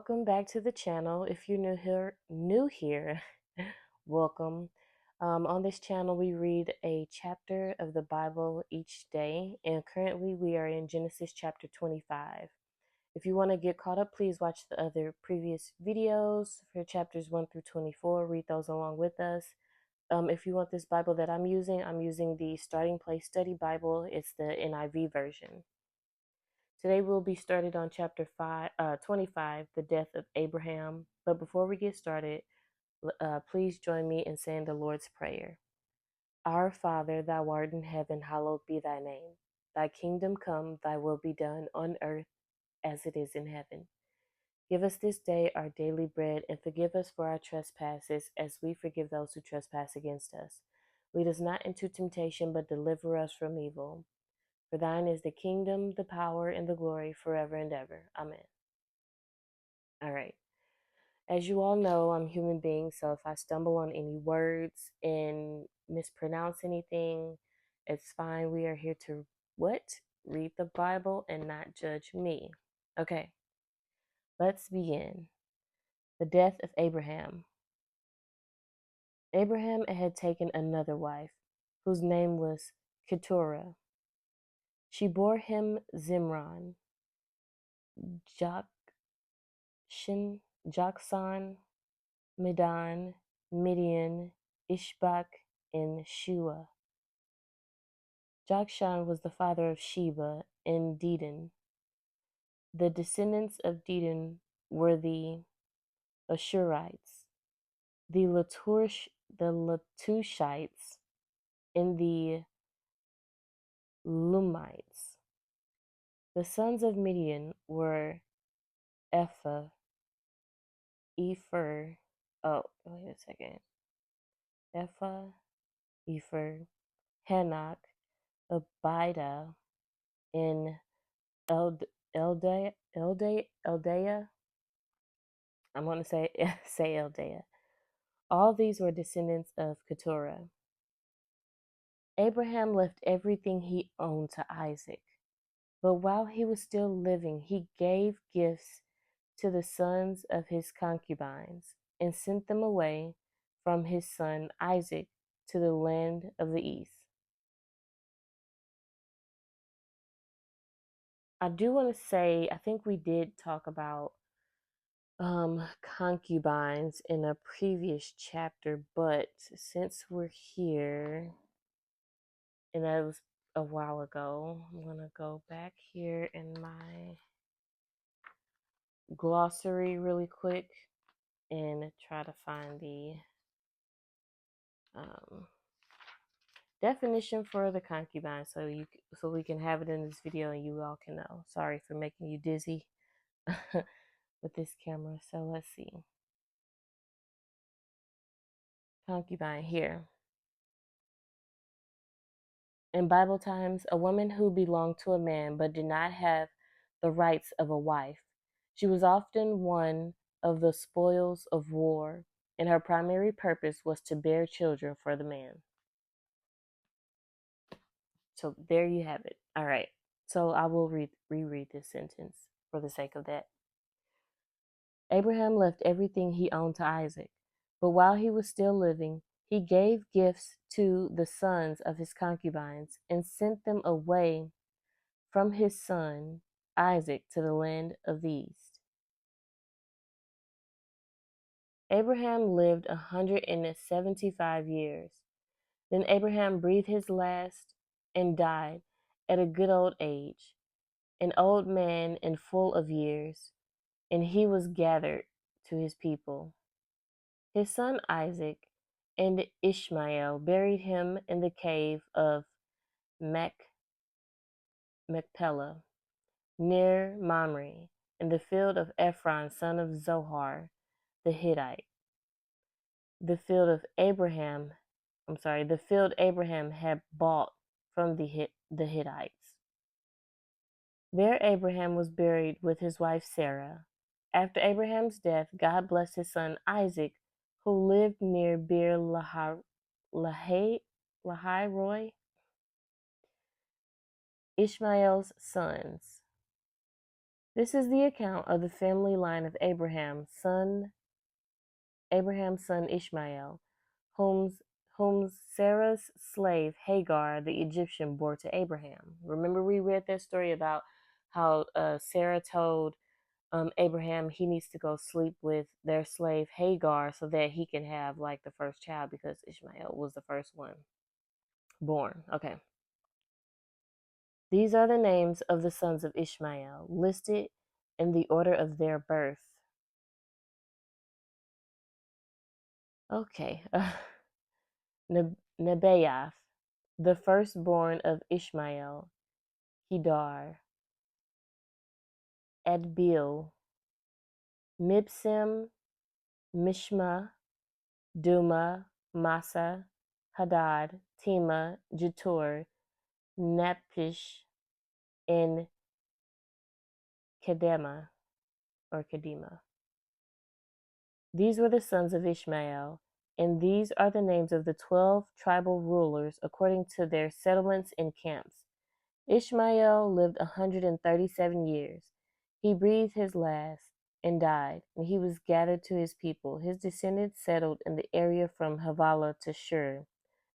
Welcome back to the channel. If you're new here, welcome. On this channel, we read a chapter of the Bible each day, and currently we are in Genesis chapter 25. If you want to get caught up, please watch the other previous videos for chapters 1 through 24. Read those along with us. If you want this Bible that I'm using the Starting Place Study Bible. It's the NIV version. Today we'll be started on chapter 25, the death of Abraham. But before we get started, please join me in saying the Lord's Prayer. Our Father, thou art in heaven, hallowed be thy name. Thy kingdom come, thy will be done on earth as it is in heaven. Give us this day our daily bread, and forgive us for our trespasses as we forgive those who trespass against us. Lead us not into temptation, but deliver us from evil. For thine is the kingdom, the power, and the glory forever and ever. Amen. All right. As you all know, I'm a human being, so if I stumble on any words and mispronounce anything, it's fine. We are here to read the Bible and not judge me. Okay. Let's begin. The death of Abraham. Abraham had taken another wife, whose name was Keturah. She bore him Zimran, Joksan, Medan, Midian, Ishbak, and Shua. Jokshan was the father of Sheba and Dedan. The descendants of Dedan were the Ashurites, the Latushites, and the Lumites. The sons of Midian were Ephah, Epher, Ephah, Epher, Hanok, Abida, and Eldea. I'm going to say Eldea. All these were descendants of Keturah. Abraham left everything he owned to Isaac, but while he was still living, he gave gifts to the sons of his concubines and sent them away from his son Isaac to the land of the east. I do want to say, I think we did talk about concubines in a previous chapter, but since we're here, and that was a while ago, I'm gonna go back here in my glossary really quick and try to find the definition for the concubine, so we can have it in this video and you all can know. Sorry for making you dizzy with this camera. So let's see. Concubine here. In Bible times, a woman who belonged to a man but did not have the rights of a wife. She was often one of the spoils of war, and her primary purpose was to bear children for the man. So there you have it. All right. So I will reread this sentence for the sake of that. Abraham left everything he owned to Isaac, but while he was still living, he gave gifts to the sons of his concubines and sent them away from his son Isaac to the land of the east. Abraham lived 175 years. Then Abraham breathed his last and died at a good old age, an old man and full of years, and he was gathered to his people. His son Isaac and Ishmael buried him in the cave of Machpelah, near Mamre, in the field of Ephron, son of Zohar, the Hittite. The field Abraham had bought from the Hittites. There Abraham was buried with his wife Sarah. After Abraham's death, God blessed his son Isaac, who lived near Beer Lahai-roi. Ishmael's sons. This is the account of the family line of Abraham's son Ishmael, whom Sarah's slave Hagar the Egyptian bore to Abraham. Remember, we read that story about how Sarah told Abraham he needs to go sleep with their slave Hagar so that he can have like the first child because Ishmael was the first one born. Okay. These are the names of the sons of Ishmael, listed in the order of their birth. Okay. Nebaioth, the firstborn of Ishmael, Kedar, Adbeel, Mibsam, Mishma, Duma, Massa, Hadad, Tema, Jetur, Naphish, and Kedema. These were the sons of Ishmael, and these are the names of the 12 tribal rulers according to their settlements and camps. Ishmael lived 137 years. He breathed his last and died, and he was gathered to his people. His descendants settled in the area from Havilah to Shur,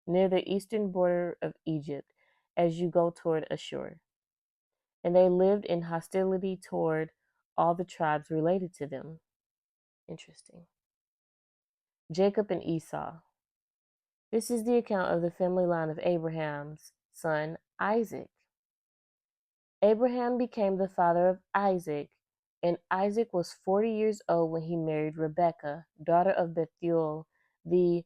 near the eastern border of Egypt, as you go toward Ashur. And they lived in hostility toward all the tribes related to them. Interesting. Jacob and Esau. This is the account of the family line of Abraham's son Isaac. Abraham became the father of Isaac, and Isaac was 40 years old when he married Rebekah, daughter of Bethuel, the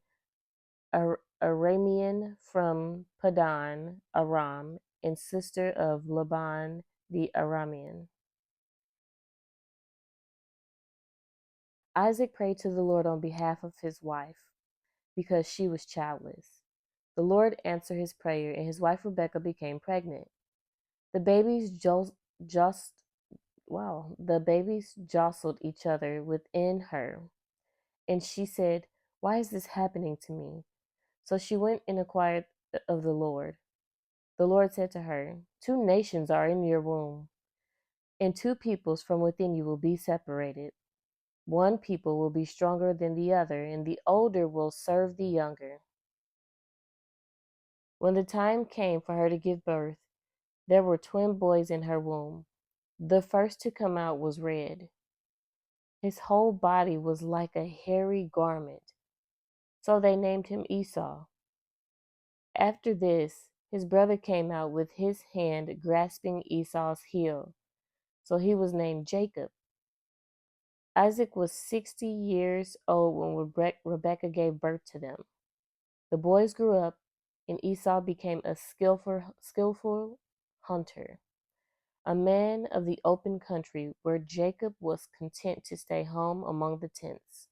Aramean from Padan Aram, and sister of Laban the Aramean. Isaac prayed to the Lord on behalf of his wife because she was childless. The Lord answered his prayer, and his wife Rebekah became pregnant. The babies jostled each other within her, and she said, "Why is this happening to me?" So she went and inquired of the Lord. The Lord said to her, "Two nations are in your womb, and two peoples from within you will be separated. One people will be stronger than the other, and the older will serve the younger." When the time came for her to give birth, there were twin boys in her womb. The first to come out was red. His whole body was like a hairy garment, so they named him Esau. After this, his brother came out with his hand grasping Esau's heel, so he was named Jacob. Isaac was 60 years old when Rebekah gave birth to them. The boys grew up, and Esau became a skillful hunter, a man of the open country, where Jacob was content to stay home among the tents.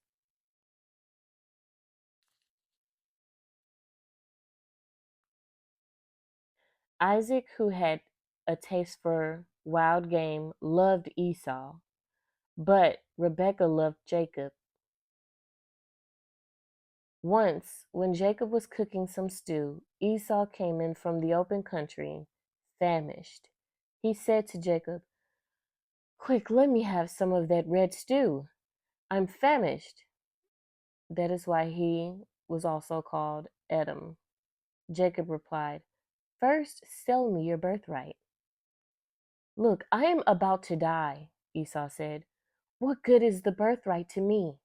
Isaac, who had a taste for wild game, loved Esau, but Rebekah loved Jacob. Once, when Jacob was cooking some stew, Esau came in from the open country, famished. He said to Jacob, "Quick, let me have some of that red stew. I'm famished." That is why he was also called Edom. Jacob replied, "First, sell me your birthright." "Look, I am about to die," Esau said. "What good is the birthright to me?"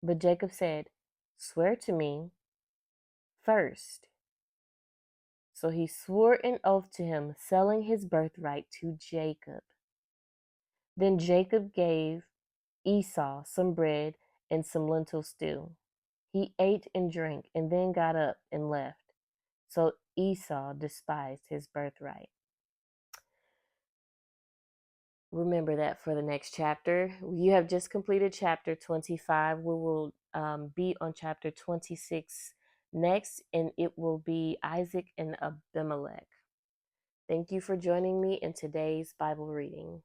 But Jacob said, "Swear to me first." So he swore an oath to him, selling his birthright to Jacob. Then Jacob gave Esau some bread and some lentil stew. He ate and drank, and then got up and left. So Esau despised his birthright. Remember that for the next chapter. You have just completed chapter 25. We will be on chapter 26 next, and it will be Isaac and Abimelech. Thank you for joining me in today's Bible reading.